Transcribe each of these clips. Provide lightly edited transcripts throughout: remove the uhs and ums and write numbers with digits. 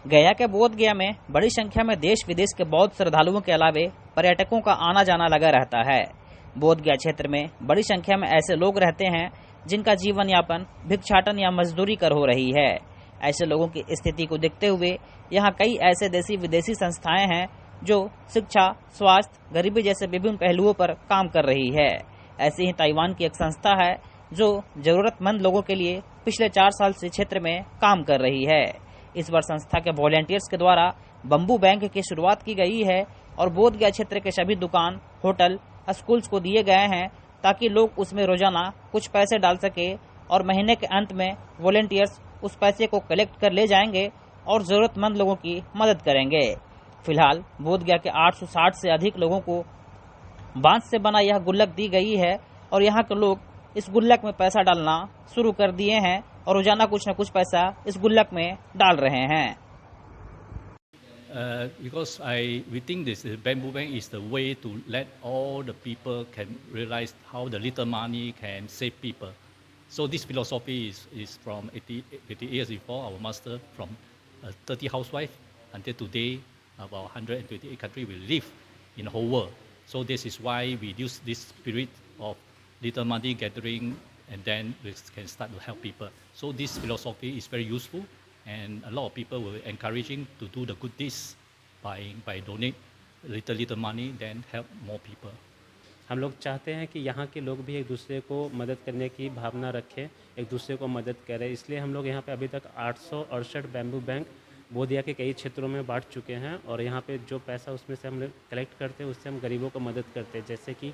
गया के बोध गया में बड़ी संख्या में देश विदेश के बौद्ध श्रद्धालुओं के अलावे पर्यटकों का आना जाना लगा रहता है। बोध गया क्षेत्र में बड़ी संख्या में ऐसे लोग रहते हैं जिनका जीवन यापन भिक्षाटन या मजदूरी कर हो रही है। ऐसे लोगों की स्थिति को देखते हुए यहाँ कई ऐसे देशी विदेशी संस्थाएं हैं जो शिक्षा, स्वास्थ्य, गरीबी जैसे विभिन्न पहलुओं पर काम कर रही है। ऐसे ही ताइवान की एक संस्था है जो जरूरतमंद लोगों के लिए पिछले 4 साल से क्षेत्र में काम कर रही है। इस बार संस्था के वॉलेंटियर्स के द्वारा बम्बू बैंक की शुरुआत की गई है और बोध गया क्षेत्र के सभी दुकान, होटल, स्कूल्स को दिए गए हैं ताकि लोग उसमें रोजाना कुछ पैसे डाल सके और महीने के अंत में वॉलेंटियर्स उस पैसे को कलेक्ट कर ले जाएंगे और जरूरतमंद लोगों की मदद करेंगे। फिलहाल बोध गया के 860 से अधिक लोगों को बांस से बना यह गुल्लक दी गई है और यहाँ के लोग इस गुल्लक में पैसा डालना शुरू कर दिए हैं और रोजाना कुछ न कुछ पैसा इस गुल्लक में डाल रहे हैं। Because we think this bamboo bank is the way to let all the people can realize how the little money can save people. So this philosophy is from 80 years before. Our master from 30 housewife until today about 128 countries we live in the whole world. So this is why we use this spirit of little money gathering and then we can start to help people. So this philosophy is very useful. And a lot of people were encouraging to do the good deeds by donate little money, then help more people. हम लोग चाहते हैं कि यहाँ के लोग भी एक दूसरे को मदद करने की भावना रखें, एक दूसरे को मदद करें। इसलिए हम लोग यहाँ पे अभी तक 868 बैम्बू बैंक बोध गया के कई क्षेत्रों में बांट चुके हैं और यहाँ पे जो पैसा उसमें से हम लोग कलेक्ट करते हैं उससे हम गरीबों को मदद करते हैं। जैसे कि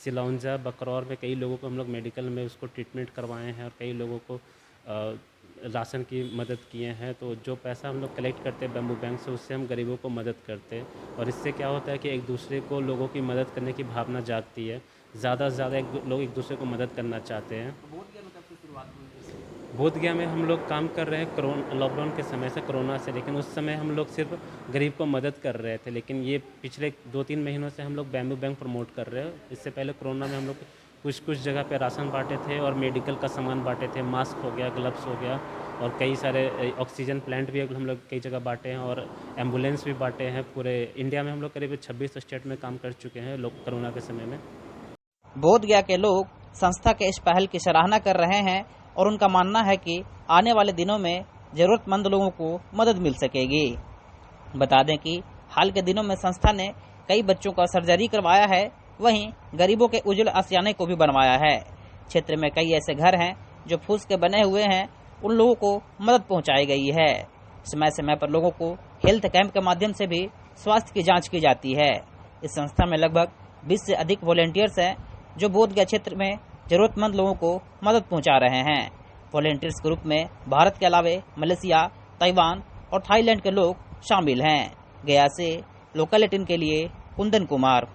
सिलौंजा, बकरौर में कई लोगों को हम लोग मेडिकल में उसको ट्रीटमेंट करवाए हैं और कई लोगों को राशन की मदद किए हैं। तो जो पैसा हम लोग कलेक्ट करते हैं बैम्बू बैंक से उससे हम गरीबों को मदद करते हैं और इससे क्या होता है कि एक दूसरे को लोगों की मदद करने की भावना जागती है। ज़्यादा से ज़्यादा लोग एक दूसरे को मदद करना चाहते हैं। बोध गया में हम लोग काम कर रहे हैं लॉकडाउन के समय से, कोरोना से, लेकिन उस समय हम लोग सिर्फ गरीब को मदद कर रहे थे। लेकिन ये पिछले 2-3 महीनों से हम लोग बैम्बू बैंक प्रमोट कर रहे हैं। इससे पहले कोरोना में हम लोग कुछ जगह पे राशन बांटे थे और मेडिकल का सामान बांटे थे, मास्क हो गया, ग्लव्स हो गया और कई सारे ऑक्सीजन प्लांट भी हम लोग कई जगह बांटे हैं और एम्बुलेंस भी बांटे हैं। पूरे इंडिया में हम लोग करीब 26 स्टेट में काम कर चुके हैं लोग कोरोना के समय में। बोध गया के लोग संस्था के इस पहल की सराहना कर रहे हैं और उनका मानना है कि आने वाले दिनों में जरूरतमंद लोगों को मदद मिल सकेगी। बता दें कि हाल के दिनों में संस्था ने कई बच्चों का सर्जरी करवाया है, वहीं गरीबों के उज्जवल आशियाने को भी बनवाया है। क्षेत्र में कई ऐसे घर हैं जो फूस के बने हुए हैं, उन लोगों को मदद पहुंचाई गई है। समय समय पर लोगों को हेल्थ कैंप के माध्यम से भी स्वास्थ्य की जांच की जाती है। इस संस्था में लगभग 20 से अधिक वॉलेंटियर्स हैं जो बोध गया क्षेत्र में जरूरतमंद लोगों को मदद पहुंचा रहे हैं। वॉलेंटियर्स ग्रुप में भारत के अलावे मलेशिया, ताइवान और थाईलैंड के लोग शामिल हैं। गया से लोकल 18 के लिए कुंदन कुमार।